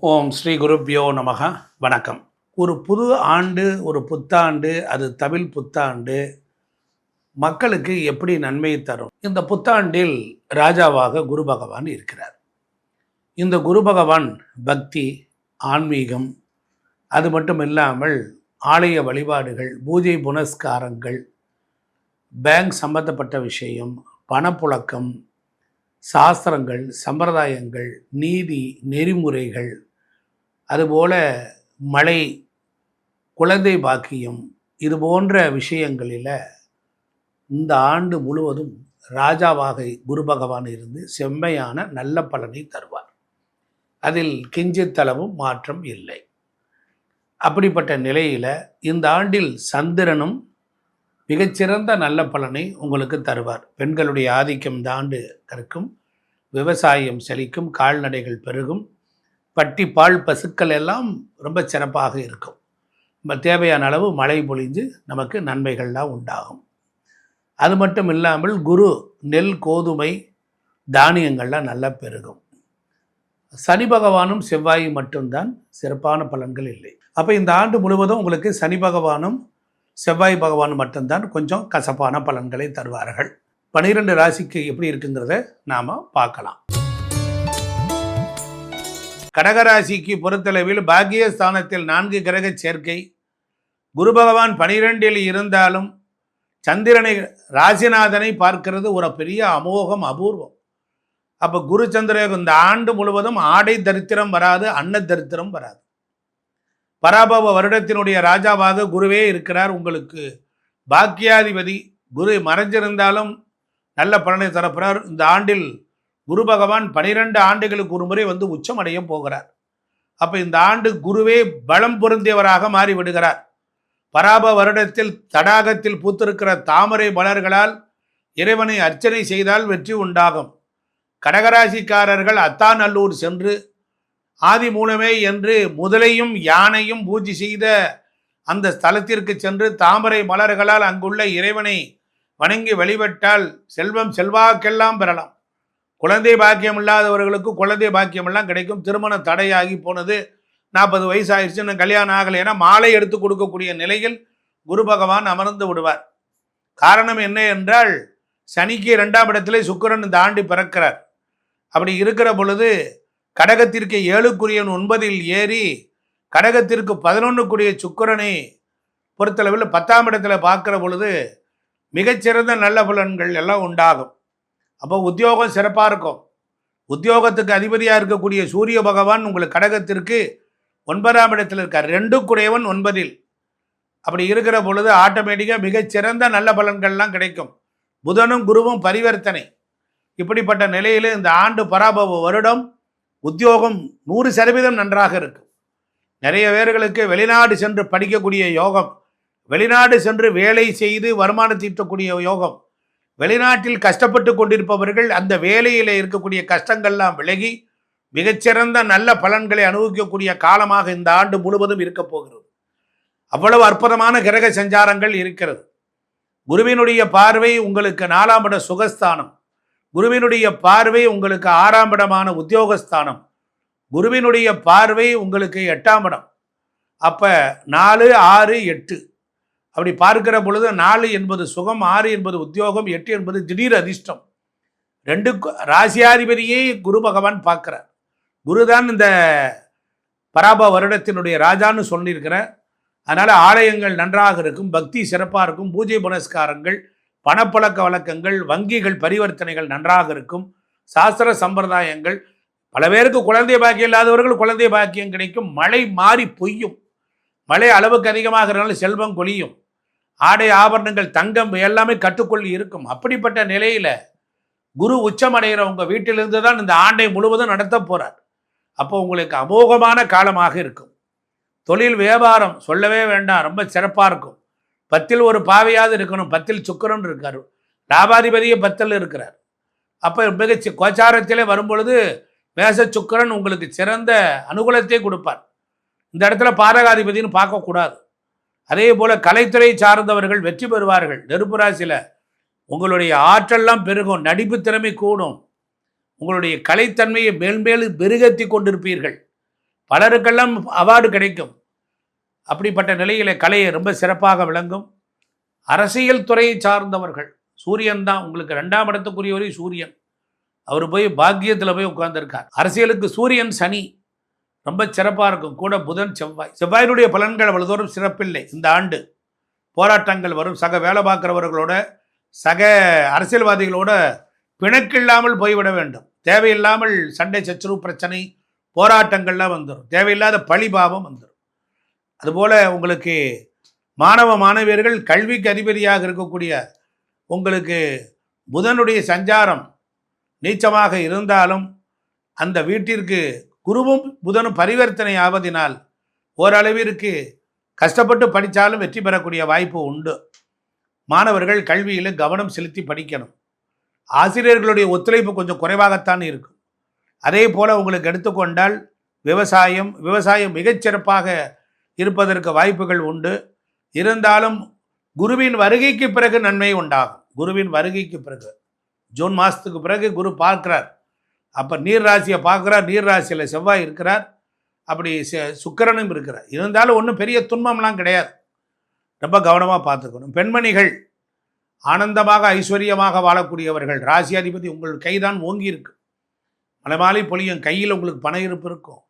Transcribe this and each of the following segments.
ஓம் ஸ்ரீ குருப்யோ நமக. வணக்கம். ஒரு புது ஆண்டு, ஒரு புத்தாண்டு, அது தமிழ் புத்தாண்டு மக்களுக்கு எப்படி நன்மையை தரும்? இந்த புத்தாண்டில் ராஜாவாக குரு பகவான் இருக்கிறார். இந்த குரு பகவான் பக்தி, ஆன்மீகம், அது மட்டும் இல்லாமல் ஆலய வழிபாடுகள், பூஜை புனஸ்காரங்கள், பேங்க் சம்பந்தப்பட்ட விஷயம், பணப்புழக்கம், சாஸ்திரங்கள், சம்பிரதாயங்கள், நீதி, நெறிமுறைகள், அதுபோல மழை, குழந்தை பாக்கியம், இது போன்ற விஷயங்களில் இந்த ஆண்டு முழுவதும் ராஜாவாக குரு பகவான் இருந்து செம்மையான நல்ல பலனை தருவார். அதில் கிஞ்சித்தளவும் மாற்றம் இல்லை. அப்படிப்பட்ட நிலையில் இந்த ஆண்டில் சந்திரனும் மிகச்சிறந்த நல்ல பலனை உங்களுக்கு தருவார். பெண்களுடைய ஆதிக்கம் இந்த ஆண்டு இருக்கும். விவசாயம் செழிக்கும், கால்நடைகள் பெருகும், பட்டி பால் பசுக்கள் எல்லாம் ரொம்ப சிறப்பாக இருக்கும். நம்ம தேவையான அளவு மழை பொழிஞ்சு நமக்கு நன்மைகள்லாம் உண்டாகும். அது மட்டும் இல்லாமல் குரு நெல், கோதுமை, தானியங்கள்லாம் நல்லா பெருகும். சனி பகவானும் செவ்வாய் மட்டும்தான் சிறப்பான பலன்கள் இல்லை. அப்போ இந்த ஆண்டு முழுவதும் உங்களுக்கு சனி பகவானும் செவ்வாய் பகவானும் மட்டும்தான் கொஞ்சம் கசப்பான பலன்களை தருவார்கள். 12 ராசிக்கு எப்படி இருக்குங்கிறத நாம் பார்க்கலாம். கடகராசிக்கு பொறுத்தளவில் பாக்கியஸ்தானத்தில் 4 கிரக சேர்க்கை. குரு பகவான் 12இல் இருந்தாலும் சந்திரனை, ராசிநாதனை பார்க்கிறது ஒரு பெரிய அமோகம், அபூர்வம். அப்போ குரு சந்திரன் இந்த ஆண்டு முழுவதும் ஆடை தரித்திரம் வராது, அன்ன தரித்திரம் வராது. பராபவ வருடத்தினுடைய ராஜாவாக குருவே இருக்கிறார். உங்களுக்கு பாக்கியாதிபதி குரு மறைஞ்சிருந்தாலும் நல்ல பலனை தரப்போறார். இந்த ஆண்டில் குரு பகவான் 12 ஆண்டுகளுக்கு ஒரு முறை வந்து உச்சமடைய போகிறார். அப்போ இந்த ஆண்டு குருவே பலம் பொருந்தியவராக மாறிவிடுகிறார். பராப வருடத்தில் தடாகத்தில் பூத்திருக்கிற தாமரை மலர்களால் இறைவனை அர்ச்சனை செய்தால் வெற்றி உண்டாகும். கடகராசிக்காரர்கள் அத்தாநல்லூர் சென்று ஆதி மூலமே என்று முதலையும் யானையும் பூஜை செய்த அந்த ஸ்தலத்திற்கு சென்று தாமரை மலர்களால் அங்குள்ள இறைவனை வணங்கி வழிபட்டால் செல்வம் செல்வாக்கெல்லாம் பெறலாம். குழந்தை பாக்கியம் இல்லாதவர்களுக்கு குழந்தை பாக்கியம் எல்லாம் கிடைக்கும். திருமணம் தடையாகி போனது, 40 வயசு ஆயிடுச்சு, இன்னும் கல்யாணம் ஆகலை, ஏன்னா மாலை எடுத்து கொடுக்கக்கூடிய நிலையில் குரு பகவான் அமர்ந்து விடுவார். காரணம் என்ன என்றால் சனிக்கு 2ஆம் இடத்திலே சுக்கிரன் இந்த ஆண்டு பிறக்கிறார். அப்படி இருக்கிற பொழுது கடகத்திற்கு 7க்குரியன் 9இல் ஏறி கடகத்திற்கு 11க்குரிய சுக்கிரனை பொறுத்தளவில் 10ஆம் இடத்துல பார்க்கிற பொழுது மிகச்சிறந்த நல்ல பலன்கள் எல்லாம் உண்டாகும். அப்போ உத்தியோகம் சிறப்பாக இருக்கும். உத்தியோகத்துக்கு அதிபதியாக இருக்கக்கூடிய சூரிய பகவான் உங்களுக்கு கடகத்திற்கு 9ஆம் இடத்தில் இருக்கார். 2க்குடையவன் 9இல். அப்படி இருக்கிற பொழுது ஆட்டோமேட்டிக்காக மிகச்சிறந்த நல்ல பலன்கள்லாம் கிடைக்கும். புதனும் குருவும் பரிவர்த்தனை. இப்படிப்பட்ட நிலையில் இந்த ஆண்டு பராபவ வருடம் உத்தியோகம் 100% நன்றாக இருக்கும். நிறைய பேர்களுக்கு வெளிநாடு சென்று படிக்கக்கூடிய யோகம், வெளிநாடு சென்று வேலை செய்து வருமானத்தை ஈட்டக்கூடிய யோகம், வெளிநாட்டில் கஷ்டப்பட்டு கொண்டிருப்பவர்கள் அந்த வேலையில் இருக்கக்கூடிய கஷ்டங்கள்லாம் விலகி மிகச்சிறந்த நல்ல பலன்களை அனுபவிக்கக்கூடிய காலமாக இந்த ஆண்டு முழுவதும் இருக்க போகிறது. அவ்வளவு அற்புதமான கிரக சஞ்சாரங்கள் இருக்கிறது. குருவினுடைய பார்வை உங்களுக்கு 4ஆம் இட சுகஸ்தானம், குருவினுடைய பார்வை உங்களுக்கு 6ஆம் இடமான உத்தியோகஸ்தானம், குருவினுடைய பார்வை உங்களுக்கு 8ஆம் இடம். அப்போ 4, 6, 8 அப்படி பார்க்கிற பொழுது 4 என்பது சுகம், 6 என்பது உத்தியோகம், 8 என்பது திடீர் அதிர்ஷ்டம். 2 ராசியாதிபதியை குரு பகவான் பார்க்கிறார். குருதான் இந்த பராப வருடத்தினுடைய ராஜான்னு சொல்லியிருக்கிறார். அதனால் ஆலயங்கள் நன்றாக இருக்கும், பக்தி சிறப்பாக இருக்கும், பூஜை புனஸ்காரங்கள், பணப்பழக்க வழக்கங்கள், வங்கிகள் பரிவர்த்தனைகள் நன்றாக இருக்கும், சாஸ்திர சம்பிரதாயங்கள். பல பேருக்கு குழந்தை பாக்கியம் இல்லாதவர்கள் குழந்தை பாக்கியம் கிடைக்கும். மழை மாறி பொய்யும், மழை அளவுக்கு அதிகமாகிறதுனால செல்வம் கொளியும், ஆடை ஆபரணங்கள் தங்கம் எல்லாமே கட்டுக்கொள்ளி இருக்கும். அப்படிப்பட்ட நிலையில் குரு உச்சமடைகிற உங்கள் வீட்டிலிருந்து தான் இந்த ஆண்டை முழுவதும் நடத்த போகிறார். அப்போ உங்களுக்கு அமோகமான காலமாக இருக்கும். தொழில் வியாபாரம் சொல்லவே வேண்டாம், ரொம்ப சிறப்பாக இருக்கும். 10இல் ஒரு பாவையாவது இருக்கணும். 10இல் சுக்கிரன் இருக்கார், லாபாதிபதியை 10இல் இருக்கிறார். அப்போ மிக கோச்சாரத்திலே வரும்பொழுது மேச சுக்கிரன் உங்களுக்கு சிறந்த அனுகூலத்தை கொடுப்பார். இந்த இடத்துல பாதகாதிபதினு பார்க்கக்கூடாது. அதே போல் கலைத்துறை சார்ந்தவர்கள் வெற்றி பெறுவார்கள். நெருப்பு ராசியில் உங்களுடைய ஆற்றெல்லாம் பெருகும், நடிப்பு திறமை கூடும், உங்களுடைய கலைத்தன்மையை மேல்மேலும் பெருகத்தி கொண்டிருப்பீர்கள். பலருக்கெல்லாம் அவார்டு கிடைக்கும். அப்படிப்பட்ட நிலையில கலை ரொம்ப சிறப்பாக விளங்கும். அரசியல் துறையை சார்ந்தவர்கள், சூரியன் தான் உங்களுக்கு 2ஆம் இடத்துக்குரியவரை சூரியன். அவர் போய் பாக்கியத்தில் போய் உட்கார்ந்துருக்கார். அரசியலுக்கு சூரியன் சனி ரொம்ப சிறப்பாக இருக்கும். கூட புதன் செவ்வாய். செவ்வாயினுடைய பலன்கள் அவ்வளவு தூரம் சிறப்பில்லை. இந்த ஆண்டு போராட்டங்கள் வரும். சக வேலை பார்க்குறவர்களோட, சக அரசியல்வாதிகளோட பிணக்கில்லாமல் போய்விட வேண்டும். தேவையில்லாமல் சண்டை சச்சரவு பிரச்சனை போராட்டங்கள்லாம் வந்துடும். தேவையில்லாத பழிபாவம் வந்துடும். அதுபோல் உங்களுக்கு மாணவ மாணவியர்கள் கல்விக்கு அதிபதியாக இருக்கக்கூடிய உங்களுக்கு புதனுடைய சஞ்சாரம் நீச்சமாக இருந்தாலும் அந்த வீட்டிற்கு குருவும் புதனும் பரிவர்த்தனை ஆவதினால் ஓரளவிற்கு கஷ்டப்பட்டு படித்தாலும் வெற்றி பெறக்கூடிய வாய்ப்பு உண்டு. மாணவர்கள் கல்வியில் கவனம் செலுத்தி படிக்கணும். ஆசிரியர்களுடைய ஒத்துழைப்பு கொஞ்சம் குறைவாகத்தான் இருக்கும். அதே போல் உங்களுக்கு எடுத்துக்கொண்டால் விவசாயம் மிகச்சிறப்பாக இருப்பதற்கு வாய்ப்புகள் உண்டு. இருந்தாலும் குருவின் வருகைக்கு பிறகு நன்மை உண்டாகும். குருவின் வருகைக்கு பிறகு ஜூன் மாதத்துக்கு பிறகு குரு பார்க்கிறார். அப்போ நீர் ராசியை பார்க்குறார். நீர் ராசியில் செவ்வாய் இருக்கிறார். அப்படி சுக்கிரனும் இருக்கிறார். இருந்தாலும் ஒன்றும் பெரிய துன்பம்லாம் கிடையாது. ரொம்ப கவனமாக பார்த்துக்கணும். பெண்மணிகள் ஆனந்தமாக ஐஸ்வர்யமாக வாழக்கூடியவர்கள். ராசி அதிபதி உங்கள் கைதான் ஓங்கி இருக்கு. மலைமாலை பொழியும். கையில் உங்களுக்கு பண இருப்பு இருக்கும்.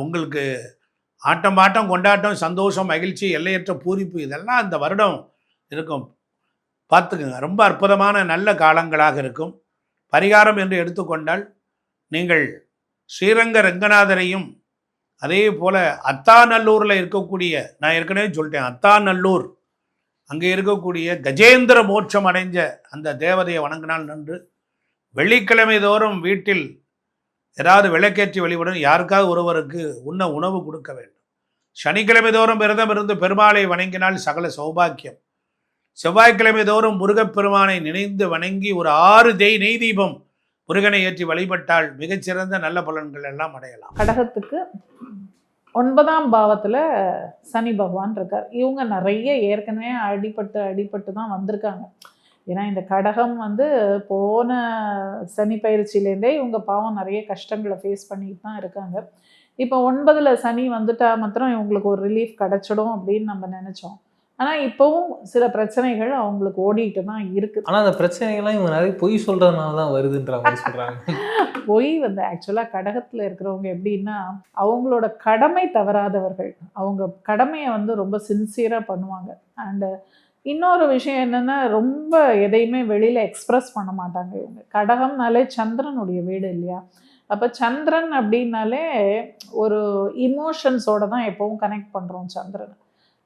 உங்களுக்கு ஆட்டம் பாட்டம் கொண்டாட்டம் சந்தோஷம் மகிழ்ச்சி எல்லையற்ற பூரிப்பு இதெல்லாம் இந்த வருடம் இருக்கும். பார்த்துக்குங்க. ரொம்ப அற்புதமான நல்ல காலங்களாக இருக்கும். பரிகாரம் என்று எடுத்துக்கொண்டால் நீங்கள் ஸ்ரீரங்க ரங்கநாதரையும் அதே போல் அத்தாநல்லூரில் இருக்கக்கூடிய, நான் ஏற்கனவே சொல்லிட்டேன், அத்தாநல்லூர் அங்கே இருக்கக்கூடிய கஜேந்திர மோட்சம் அடைஞ்ச அந்த தேவதையை வணங்கினால் நன்று. வெள்ளிக்கிழமை தோறும் வீட்டில் ஏதாவது விளக்கேற்றி வழிபடும். யாருக்காவது ஒருவருக்கு உணவு கொடுக்க வேண்டும். சனிக்கிழமை தோறும் விரதம் இருந்து பெருமாளை வணங்கினால் சகல சௌபாக்கியம். செவ்வாய்க்கிழமை தோறும் முருகப்பெருமானை நினைந்து வணங்கி ஒரு 6 நெய் தீபம் முருகனை ஏற்றி வழிபட்டால் மிகச்சிறந்த நல்ல பலன்கள் எல்லாம் அடையலாம். கடகத்துக்கு 9ஆம் பாவத்தில் சனி பகவான் இருக்கார். இவங்க நிறைய ஏற்கனவே அடிபட்டு தான் வந்திருக்காங்க. ஏன்னா இந்த கடகம் போன சனி பயிற்சியிலேருந்தே இவங்க பாவம் நிறைய கஷ்டங்களை ஃபேஸ் பண்ணிட்டு தான் இருக்காங்க. இப்போ 9ல் சனி வந்துட்டா மாத்திரம் இவங்களுக்கு ஒரு ரிலீஃப் கிடச்சிடும் அப்படின்னு நம்ம நினச்சோம். ஆனால் இப்போவும் சில பிரச்சனைகள் அவங்களுக்கு ஓடிட்டு தான் இருக்குது. ஆனால் அந்த பிரச்சனைகள்லாம் இவங்க நிறைய பொய் சொல்கிறதுனால தான் வருதுன்ற மாதிரி சொல்கிறாங்க. பொய் ஆக்சுவலாக கடகத்தில் இருக்கிறவங்க எப்படின்னா, அவங்களோட கடமை தவறாதவர்கள். அவங்க கடமையை ரொம்ப சின்சியராக பண்ணுவாங்க. அண்டு இன்னொரு விஷயம் என்னென்னா, ரொம்ப எதையுமே வெளியில் எக்ஸ்ப்ரெஸ் பண்ண மாட்டாங்க இவங்க. கடகம்னாலே சந்திரனுடைய வீடு இல்லையா? அப்போ சந்திரன் அப்படின்னாலே ஒரு இமோஷன்ஸோடு தான் எப்போவும் கனெக்ட் பண்ணுறோம் சந்திரனை.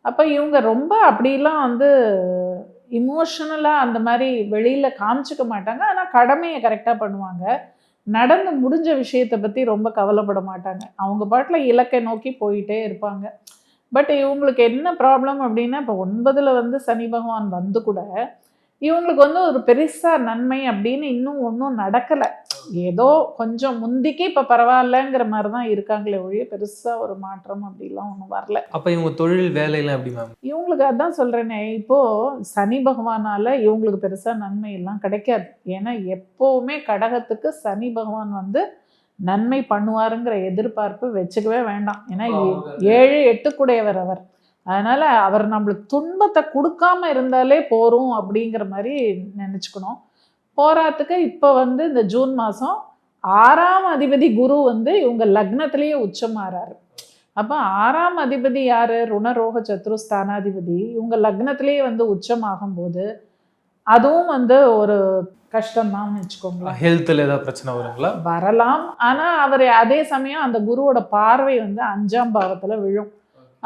அப்போ இவங்க ரொம்ப அப்படிலாம் இமோஷனலாக அந்த மாதிரி வெளியில் காமிச்சிக்க மாட்டாங்க. ஆனால் கடமையை கரெக்டாக பண்ணுவாங்க. நடந்து முடிஞ்ச விஷயத்தை பற்றி ரொம்ப கவலைப்பட மாட்டாங்க. அவங்க பாட்டில் இலக்கை நோக்கி போயிட்டே இருப்பாங்க. பட் இவங்களுக்கு என்ன ப்ராப்ளம் அப்படின்னா, இப்போ 9ல் சனி பகவான் கூட இவங்களுக்கு ஒரு பெருசாக நன்மை அப்படின்னு இன்னும் ஒன்றும் நடக்கலை. ஏதோ கொஞ்சம் முந்திக்கு இப்போ பரவாயில்லங்கிற மாதிரி தான் இருக்காங்களே ஒழிய பெருசாக ஒரு மாற்றம் அப்படிலாம் ஒன்றும் வரல. அப்போ இவங்க தொழில் வேலையெல்லாம் எப்படி மேம்? இவங்களுக்கு அதான் சொல்கிறேனே, இப்போது சனி பகவானால் இவங்களுக்கு பெருசாக நன்மை எல்லாம் கிடைக்காது. ஏன்னா எப்போவுமே கடகத்துக்கு சனி பகவான் நன்மை பண்ணுவாருங்கிற எதிர்பார்ப்பு வச்சுக்கவே வேண்டாம். ஏன்னா 7 8 கூடையவர் அவர். அதனால் அவர் நம்மளுக்கு துன்பத்தை கொடுக்காம இருந்தாலே போகிறோம் அப்படிங்கிற மாதிரி நினச்சிக்கணும். போராத்துக்கு இப்போ இந்த ஜூன் மாதம் 6ஆம் அதிபதி குரு இவங்க லக்னத்திலேயே உச்சமாறாரு. அப்போ 6ஆம் அதிபதி யார்? ருணரோக சத்ருஸ்தானாதிபதி. இவங்க லக்னத்திலேயே உச்சமாகும்போது அதுவும் ஒரு கஷ்டம்தான் வச்சுக்கோங்களேன். ஹெல்த்தில் ஏதாவது பிரச்சனை வருங்களா? வரலாம். ஆனால் அவர் அதே சமயம் அந்த குருவோட பார்வை 5ஆம் பாவத்தில் விழும்.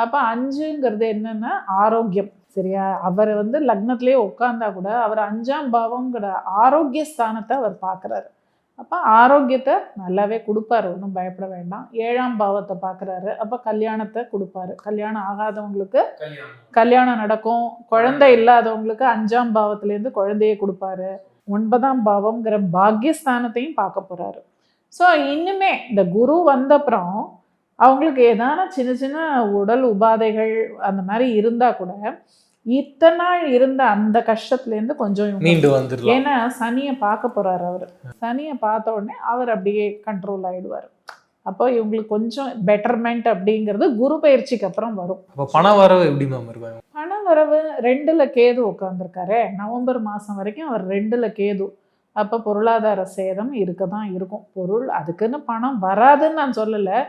அப்போ 5ங்கிறது என்னென்னா ஆரோக்கியம். சரியா? அவர் லக்னத்திலே உட்கார்ந்தா கூட அவர் 5ஆம் பாவங்கிற ஆரோக்கிய ஸ்தானத்தை அவர் பார்க்குறாரு. அப்போ ஆரோக்கியத்தை நல்லாவே கொடுப்பாரு, ஒன்றும் பயப்பட வேண்டாம். 7ஆம் பாவத்தை பார்க்குறாரு. அப்போ கல்யாணத்தை கொடுப்பாரு. கல்யாணம் ஆகாதவங்களுக்கு கல்யாணம் நடக்கும். குழந்தை இல்லாதவங்களுக்கு 5ஆம் பாவத்துலேருந்து குழந்தையை கொடுப்பாரு. 9ஆம் பாவங்கிற பாக்யஸ்தானத்தையும் பார்க்க போகிறாரு. ஸோ இன்னுமே இந்த குரு வந்தப்புறம் அவங்களுக்கு ஏதான சின்ன சின்ன உடல் உபாதைகள் அந்த மாதிரி இருந்தால் கூட இத்தனை நாள் இருந்த அந்த கஷ்டத்துலேருந்து கொஞ்சம் மீண்டு வந்துடலாம். ஏன்னா சனியை பார்க்க போகிறார் அவர். சனியை பார்த்த உடனே அவர் அப்படியே கண்ட்ரோல் ஆகிடுவார். அப்போ இவங்களுக்கு கொஞ்சம் பெட்டர்மெண்ட் அப்படிங்கிறது குரு பயிற்சிக்கு அப்புறம் வரும். அப்போ பண வரவு எப்படி மேம் இருக்கும்? பண வரவு 2ல் கேது உட்காந்துருக்காரு. நவம்பர் மாதம் வரைக்கும் அவர் 2ல் கேது. அப்போ பொருளாதார சேதம் இருக்க தான் இருக்கும். பொருள் அதுக்குன்னு பணம் வராதுன்னு நான் சொல்லலை.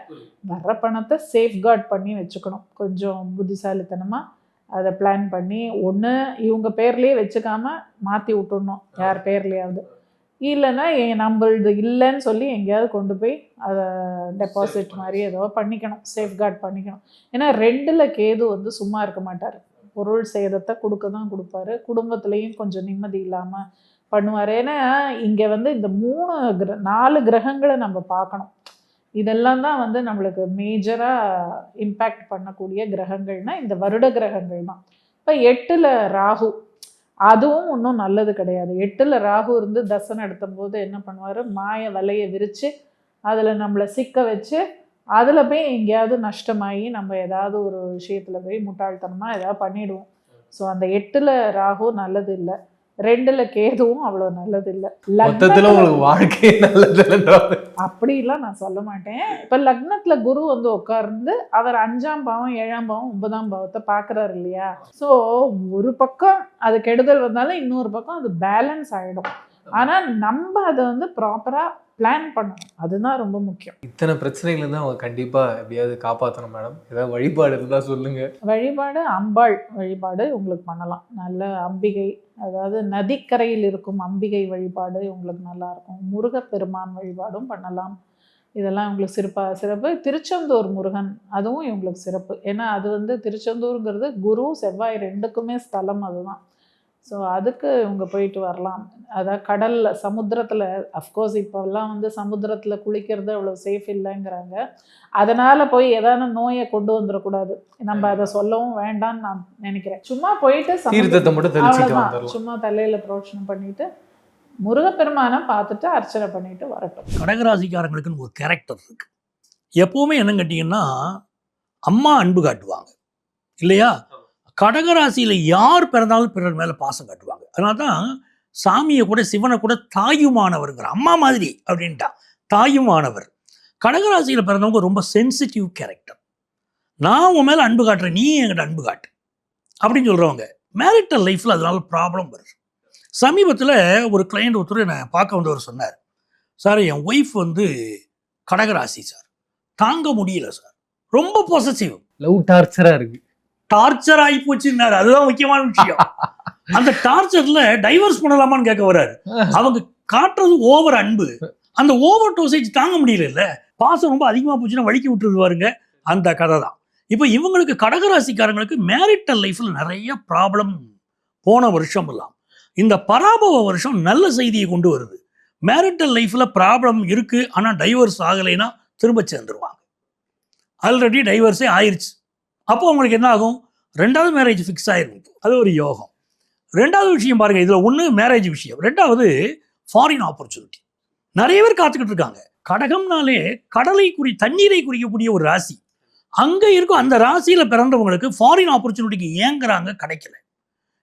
வர்ற பணத்தை சேஃப்கார்ட் பண்ணி வச்சுக்கணும். கொஞ்சம் புத்திசாலித்தனமாக அதை பிளான் பண்ணி ஒன்று இவங்க பேர்லேயே வச்சுக்காமல் மாற்றி விட்டுடணும் யார் பேர்லேயாவது. இல்லைன்னா நம்மளது இல்லைன்னு சொல்லி எங்கேயாவது கொண்டு போய் அதை டெபாசிட் மாதிரி ஏதோ பண்ணிக்கணும், சேஃப்கார்ட் பண்ணிக்கணும். ஏன்னா 2ல் கேது வந்து சும்மா இருக்க மாட்டார். பொருள் சேதத்தை கொடுக்க தான் கொடுப்பாரு. குடும்பத்துலேயும் கொஞ்சம் நிம்மதி இல்லாமல் பண்ணுவார். ஏன்னா இங்கே வந்து இந்த 4 கிரகங்களை நம்ம பார்க்கணும். இதெல்லாம் தான் வந்து நம்மளுக்கு மேஜராக இம்பேக்ட் பண்ணக்கூடிய கிரகங்கள்னால் இந்த வருட கிரகங்கள் தான். இப்போ 8ல் ராகு, அதுவும் ஒன்றும் நல்லது கிடையாது. 8ல் ராகு இருந்து தசை நடத்தும் போது என்ன பண்ணுவார், மாய வலையை விரித்து அதில் நம்மளை சிக்க வச்சு அதில் போய் எங்கேயாவது நஷ்டமாகி நம்ம ஏதாவது ஒரு விஷயத்தில் போய் முட்டாள்தனமாக ஏதாவது பண்ணிடுவோம். ஸோ அந்த 8ல் ராகு நல்லது இல்லை. 2ல் கேதுவும் அவ்வளோ நல்லது இல்லை. வாழ்க்கை நல்லது அப்படிலாம் நான் சொல்ல மாட்டேன். இப்போ லக்னத்தில் குரு வந்து உட்கார்ந்து அவர் 5ஆம் பாவம் 7ஆம் பாவம் 9ஆம் பாவத்தை பார்க்குறாரு இல்லையா. ஸோ ஒரு பக்கம் அது கெடுதல் வந்தாலும் இன்னொரு பக்கம் அது பேலன்ஸ் ஆகிடும். ஆனால் நம்ம அதை வந்து ப்ராப்பராக பிளான் பண்ணணும். அதுதான் ரொம்ப முக்கியம். இத்தனை பிரச்சனைகள் தான் அவங்க கண்டிப்பாக எப்படியாவது காப்பாற்றணும் மேடம். ஏதாவது வழிபாடு இருந்தால் சொல்லுங்கள். வழிபாடு அம்பாள் வழிபாடு உங்களுக்கு பண்ணலாம். நல்ல அம்பிகை, அதாவது நதிக்கரையில் இருக்கும் அம்பிகை வழிபாடு உங்களுக்கு நல்லாயிருக்கும். முருகப்பெருமான் வழிபாடும் பண்ணலாம். இதெல்லாம் இவங்களுக்கு சிறப்பு. திருச்செந்தூர் முருகன் அதுவும் இவங்களுக்கு சிறப்பு. ஏன்னா அது வந்து திருச்செந்தூருங்கிறது குரு செவ்வாய் 2க்குமே ஸ்தலம் அதுதான். ஸோ அதுக்கு இவங்க போயிட்டு வரலாம். அதாவது கடலில் சமுத்திரத்தில் அஃப்கோர்ஸ் இப்போல்லாம் வந்து சமுத்திரத்தில் குளிக்கிறது அவ்வளோ சேஃப் இல்லைங்கிறாங்க. அதனால் போய் ஏதாவது நோயை கொண்டு வந்துடக்கூடாது. நம்ம அதை சொல்லவும் வேண்டாம்னு நான் நினைக்கிறேன். சும்மா போயிட்டு அவ்வளோதான், சும்மா தலையில் புரோட்சணம் பண்ணிட்டு முருகப்பெருமானை பார்த்துட்டு அர்ச்சனை பண்ணிட்டு வரட்டும். கடகராசிக்காரங்களுக்குன்னு ஒரு கேரக்டர் இருக்கு. எப்பவுமே என்ன கேட்டிங்கன்னா அம்மா அன்பு காட்டுவாங்க இல்லையா. கடகராசியில் யார் பிறந்தாலும் பிறர் மேலே பாசம் காட்டுவாங்க. அதனால தான் சாமியை கூட சிவனை கூட தாயுமானவருங்கிற அம்மா மாதிரி அப்படின்ட்டா தாயுமானவர். கடகராசியில் பிறந்தவங்க ரொம்ப சென்சிட்டிவ் கேரக்டர். நான் உன் மேலே அன்பு காட்டுறேன், நீ என்கிட்ட அன்பு காட்டு அப்படின்னு சொல்கிறவங்க. மேரிட்டல் லைஃப்பில் அதனால ப்ராப்ளம் வருது. சமீபத்தில் ஒரு கிளையண்ட் ஒருத்தர் என்னை பார்க்க வந்தவர் சொன்னார், சார் என் ஒய்ஃப் வந்து கடகராசி சார், தாங்க முடியல சார், ரொம்ப பொசசிவ், லவ் டார்ச்சராக இருக்குது, டார்ச்சர் ஆகி போச்சுன்னாரு. அதுதான் முக்கியமான விஷயம். அந்த டார்ச்சர்ல டைவர்ஸ் பண்ணலாமான்னு கேட்க வர்றாரு. அவங்க காட்டுறது ஓவர் அன்பு, அந்த ஓவர் டோசேஜ் தாங்க முடியல. பாசம் ரொம்ப அதிகமாக போச்சுன்னா வலிக்கி விட்டுறது பாருங்க, அந்த கதை தான். இப்போ இவங்களுக்கு கடகராசிக்காரங்களுக்கு மேரிட்டல் லைஃப்ல நிறைய ப்ராப்ளம் போன வருஷம் எல்லாம். இந்த பராபவ வருஷம் நல்ல செய்தியை கொண்டு வருது. மேரிட்டல் லைஃப்ல ப்ராப்ளம் இருக்கு, ஆனால் டைவர்ஸ் ஆகலைன்னா திரும்ப சேர்ந்துருவாங்க. ஆல்ரெடி டைவர்ஸே ஆயிடுச்சு. அப்போ அவங்களுக்கு என்ன ஆகும், 2வது மேரேஜ் ஃபிக்ஸ் ஆயிரும். அது ஒரு யோகம். 2வது விஷயம் பாருங்க, இதுல ஒன்று மேரேஜ் விஷயம், 2வது ஃபாரின் ஆப்பர்ச்சுனிட்டி. நிறைய பேர் காத்துக்கிட்டு இருக்காங்க. கடகம்னாலே தண்ணீரை குறிக்கக்கூடிய ஒரு ராசி. அங்க இருக்கும் அந்த ராசியில பிறந்தவங்களுக்கு ஃபாரின் ஆப்பர்ச்சுனிட்டிக்கு ஏங்குறாங்க, கிடைக்கல.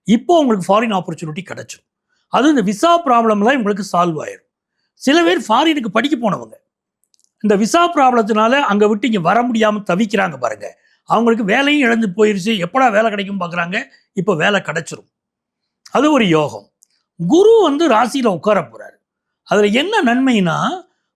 இப்போ உங்களுக்கு ஃபாரின் ஆப்பர்ச்சுனிட்டி கிடைச்சிடும். அது இந்த விசா ப்ராப்ளம்லாம் உங்களுக்கு சால்வ் ஆயிடும். சில பேர் ஃபாரினுக்கு படிக்க போனவங்க இந்த விசா ப்ராப்ளத்தினால அங்க விட்டு இங்க வர முடியாம தவிக்கிறாங்க பாருங்க. அவங்களுக்கு வேலையும் இழந்து போயிருச்சு, எப்படா வேலை கிடைக்கும் பார்க்குறாங்க. இப்போ வேலை கிடைச்சிரும். அது ஒரு யோகம். குரு வந்து ராசியில் உட்கார போகிறாரு. அதில் என்ன நன்மைனா,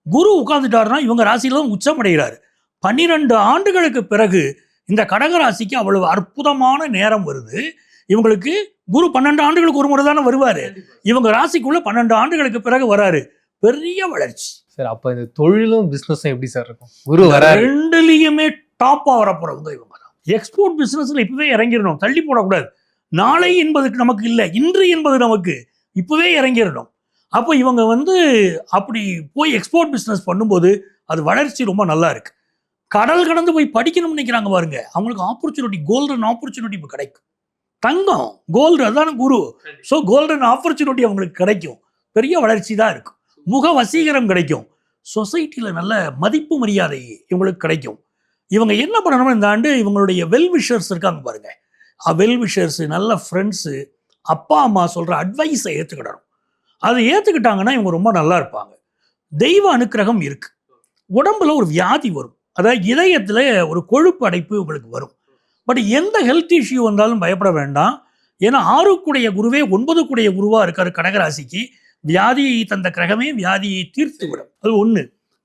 குரு உட்காந்துட்டாருன்னா இவங்க ராசியில் தான் உச்சமடைகிறாரு. 12 ஆண்டுகளுக்கு பிறகு இந்த கடகராசிக்கு அவ்வளவு அற்புதமான நேரம் வருது. இவங்களுக்கு குரு 12 ஆண்டுகளுக்கு ஒரு முறை தானே வருவார். இவங்க ராசிக்குள்ள 12 ஆண்டுகளுக்கு பிறகு வராரு. பெரிய வளர்ச்சி சார். அப்போ இந்த தொழிலும் பிஸ்னஸும் எப்படி சார் இருக்கும்? குரு வர 2லையுமே டாப்பாக வரப்போறவங்க இவங்க தான். எக்ஸ்போர்ட் பிஸ்னஸ்ல இப்பவே இறங்கிடணும், தள்ளி போடக்கூடாது. நாளை என்பதுக்கு நமக்கு இல்லை, இன்று என்பது நமக்கு, இப்பவே இறங்கிடணும். அப்போ இவங்க வந்து அப்படி போய் எக்ஸ்போர்ட் பிஸ்னஸ் பண்ணும்போது அது வளர்ச்சி ரொம்ப நல்லா இருக்கு. கடல் கடந்து போய் படிக்கணும்னு நினைக்கிறாங்க பாருங்க, அவங்களுக்கு ஆப்பர்ச்சுனிட்டி, கோல்டன் ஆப்பர்ச்சுனிட்டி இப்போ கிடைக்கும். தங்கம் கோல்டு அதான குரு. ஸோ கோல்டன் ஆப்பர்ச்சுனிட்டி அவங்களுக்கு கிடைக்கும். பெரிய வளர்ச்சி தான் இருக்கும். முக வசீகரம் கிடைக்கும். சொசைட்டியில் நல்ல மதிப்பு மரியாதை இவங்களுக்கு கிடைக்கும். இவங்க என்ன பண்ணணும்னா, இந்த ஆண்டு இவங்களுடைய வெல்விஷர்ஸ் இருக்காங்க பாருங்க, வெல்விஷர்ஸ், நல்ல ஃப்ரெண்ட்ஸு, அப்பா அம்மா சொல்கிற அட்வைஸை ஏற்றுக்கிடணும். அதை ஏற்றுக்கிட்டாங்கன்னா இவங்க ரொம்ப நல்லா இருப்பாங்க. தெய்வ அனுக்கிரகம் இருக்கு. உடம்புல ஒரு வியாதி வரும், அதாவது இதயத்துல ஒரு கொழுப்பு அடைப்பு உங்களுக்கு வரும். பட் எந்த ஹெல்த் இஷ்யூ வந்தாலும் பயப்பட வேண்டாம். ஏன்னா 6 குருவே 9 குருவா இருக்காரு கடகராசிக்கு. வியாதியை தந்த கிரகமே வியாதியை தீர்த்து விடும். அது ஒண்ணு.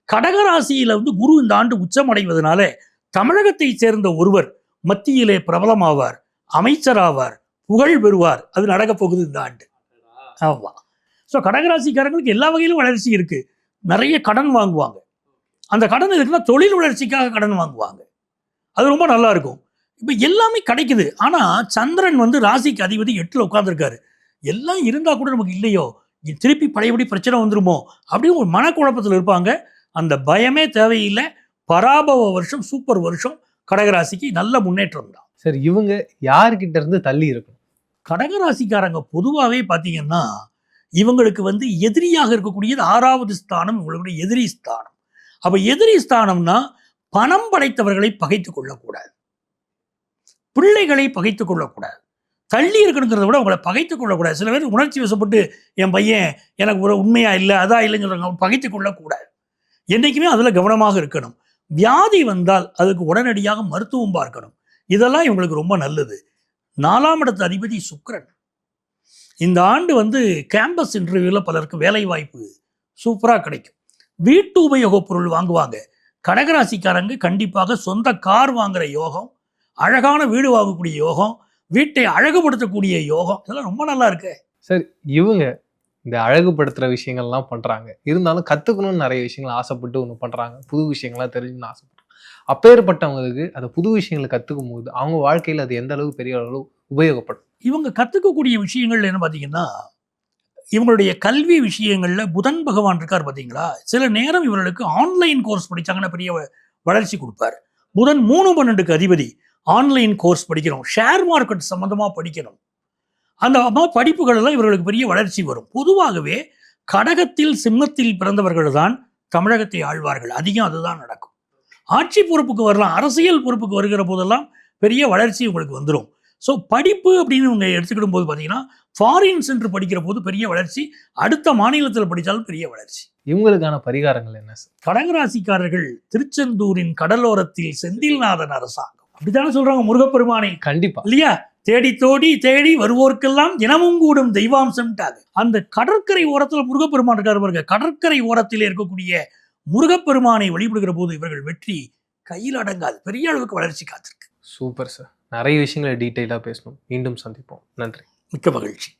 கடகராசியில குரு இந்த ஆண்டு உச்சமடைவதனால தமிழகத்தை சேர்ந்த ஒருவர் மத்தியிலே பிரபலமாவார், அமைச்சராவார், புகழ் பெறுவார். அது நடக்க போகுது இந்த ஆண்டு. ஆமா. ஸோ கடகராசிக்காரங்களுக்கு எல்லா வகையிலும் வளர்ச்சி இருக்கு. நிறைய கடன் வாங்குவாங்க. அந்த கடன் இருக்குன்னா தொழில் வளர்ச்சிக்காக கடன் வாங்குவாங்க. அது ரொம்ப நல்லா இருக்கும். இப்போ எல்லாமே கிடைக்குது. ஆனால் சந்திரன் ராசிக்கு அதிபதி 8ல் உட்காந்துருக்காரு. எல்லாம் இருந்தால் கூட நமக்கு இல்லையோ, திருப்பி பழையபடி பிரச்சனை வந்துருமோ அப்படின்னு ஒரு மனக்குழப்பத்தில் இருப்பாங்க. அந்த பயமே தேவையில்லை. பராபவ வருஷம், சூப்பர் வருஷம். கடகராசிக்கு நல்ல முன்னேற்றம் தான். சார், இவங்க யார்கிட்ட இருந்து தள்ளி இருக்கணும்? கடகராசிக்காரங்க பொதுவாகவே பார்த்தீங்கன்னா இவங்களுக்கு எதிரியாக இருக்கக்கூடியது 6வது ஸ்தானம், இவங்களுடைய எதிரி ஸ்தானம். அப்போ எதிரி ஸ்தானம்னா பணம் படைத்தவர்களை பகைத்து கொள்ளக்கூடாது, பிள்ளைகளை பகைத்து கொள்ளக்கூடாது, தள்ளி இருக்கணுங்கிறத விட அவங்களை பகைத்து கொள்ளக்கூடாது. சில பேர் உணர்ச்சி வசப்பட்டு என் பையன் எனக்கு ஒரு உண்மையா இல்லை, அதான் இல்லைன்னு சொல்றாங்க. பகைத்து கொள்ளக்கூடாது. என்றைக்குமே அதில் கவனமாக இருக்கணும். வியாதி வந்தால் அதுக்கு உடனடியாக மருத்துவம் பார்க்கணும். இதெல்லாம் இவங்களுக்கு ரொம்ப நல்லது. 4ஆம் இடத்து அதிபதி சுக்கிரன். இந்த ஆண்டு கேம்பஸ் இன்டர்வியூவில் பலருக்கு வேலை வாய்ப்பு சூப்பராக கிடைக்கும். வீட்டு உபயோகப் பொருள் வாங்குவாங்க. கடகராசிக்காரங்க கண்டிப்பாக சொந்த கார் வாங்குற யோகம், அழகான வீடு வாங்கக்கூடிய யோகம், வீட்டை அழகுபடுத்தக்கூடிய யோகம், இதெல்லாம் ரொம்ப நல்லா இருக்கு. சார், இவங்க இந்த அழகுபடுத்துகிற விஷயங்கள்லாம் பண்ணுறாங்க, இருந்தாலும் கற்றுக்கணும்னு நிறைய விஷயங்கள் ஆசைப்பட்டு ஒன்று பண்ணுறாங்க, புது விஷயங்கள்லாம் தெரிஞ்சுன்னு ஆசைப்படுறாங்க. அப்பேற்பட்டவங்களுக்கு அந்த புது விஷயங்களை கற்றுக்கும் போது அவங்க வாழ்க்கையில் அது எந்த அளவுக்கு பெரிய அளவு உபயோகப்படும்? இவங்க கற்றுக்கக்கூடிய விஷயங்கள் என்ன பார்த்தீங்கன்னா, இவங்களுடைய கல்வி விஷயங்களில் புதன் பகவான் இருக்கார் பார்த்தீங்களா. சில நேரம் இவர்களுக்கு ஆன்லைன் கோர்ஸ் படித்தாங்கன்னா பெரிய வளர்ச்சி கொடுப்பார். புதன் 3-12க்கு அதிபதி. ஆன்லைன் கோர்ஸ் படிக்கணும், ஷேர் மார்க்கெட் சம்மந்தமாக படிக்கணும். அந்த படிப்புகள் எல்லாம் இவர்களுக்கு பெரிய வளர்ச்சி வரும். பொதுவாகவே கடகத்தில் சிம்மத்தில் பிறந்தவர்கள் தான் தமிழகத்தை ஆழ்வார்கள். அதிகம் அதுதான் நடக்கும். ஆட்சி பொறுப்புக்கு வரலாம், அரசியல் பொறுப்புக்கு வருகிற போதெல்லாம் பெரிய வளர்ச்சி உங்களுக்கு வந்துடும். ஸோ படிப்பு அப்படின்னு இவங்க எடுத்துக்கிடும் போது பார்த்தீங்கன்னா ஃபாரின் சென்று படிக்கிற போது பெரிய வளர்ச்சி, அடுத்த மாநிலத்தில் படித்தாலும் பெரிய வளர்ச்சி. இவங்களுக்கான பரிகாரங்கள் என்ன சார்? கடகராசிக்காரர்கள் திருச்செந்தூரின் கடலோரத்தில் செந்தில்நாதன் அரசாங்கம், அப்படித்தானே சொல்றாங்க முருகப்பெருமானை. கண்டிப்பா இல்லையா? தேடி தேடி வருவோர்க்கெல்லாம் தினமும் கூடும் தெய்வாம்சம்ட்டாங்க. அந்த கடற்கரை ஓரத்தில் முருகப்பெருமான் இருக்காரு பாருங்க. கடற்கரை ஓரத்தில் இருக்கக்கூடிய முருகப்பெருமானை வழிபடுகிற போது இவர்கள் வெற்றி கையில் அடங்காது. பெரிய அளவுக்கு வளர்ச்சி காத்திருக்கு. சூப்பர் சார், நிறைய விஷயங்களை டீட்டெயிலாக பேசணும். மீண்டும் சந்திப்போம். நன்றி. மிக்க மகிழ்ச்சி.